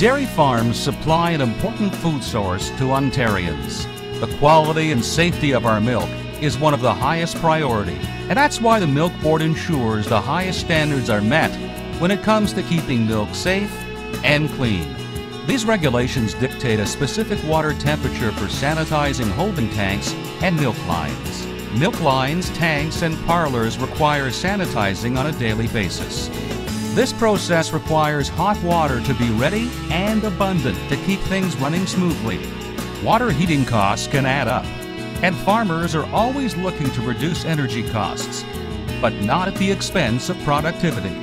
Dairy farms supply an important food source to Ontarians. The quality and safety of our milk is one of the highest priority, and that's why the Milk Board ensures the highest standards are met when it comes to keeping milk safe and clean. These regulations dictate a specific water temperature for sanitizing holding tanks and milk lines. Milk lines, tanks, and parlors require sanitizing on a daily basis. This process requires hot water to be ready and abundant to keep things running smoothly. Water heating costs can add up, and farmers are always looking to reduce energy costs, but not at the expense of productivity.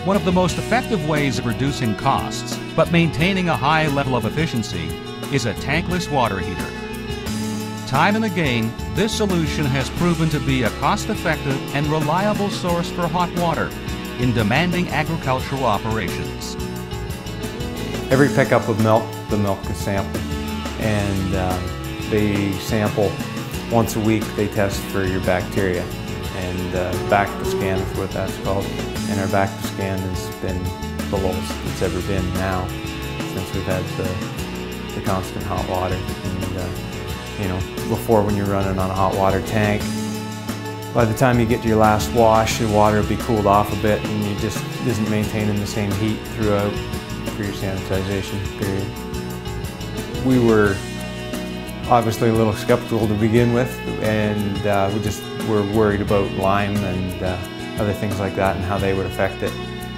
One of the most effective ways of reducing costs, but maintaining a high level of efficiency, is a tankless water heater. Time and again, this solution has proven to be a cost-effective and reliable source for hot water in demanding agricultural operations. Every pickup of milk, the milk is sampled, and they sample once a week. They test for your bacteria, and back-to-scan is what that's called. And our back-to-scan has been the lowest it's ever been now since we've had the constant hot water. And you know, before, when you're running on a hot water tank, by the time you get to your last wash, the water will be cooled off a bit, and you just isn't maintaining the same heat throughout for your sanitization period. We were obviously a little skeptical to begin with, and we were worried about Lyme and other things like that and how they would affect it.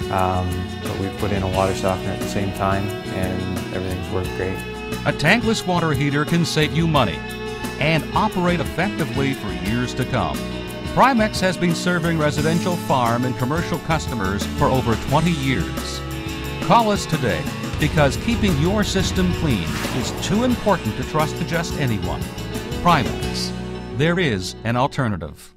But we put in a water softener at the same time, and everything's worked great. A tankless water heater can save you money and operate effectively for years to come. Primemax has been serving residential, farm, and commercial customers for over 20 years. Call us today, because keeping your system clean is too important to trust to just anyone. Primemax. There is an alternative.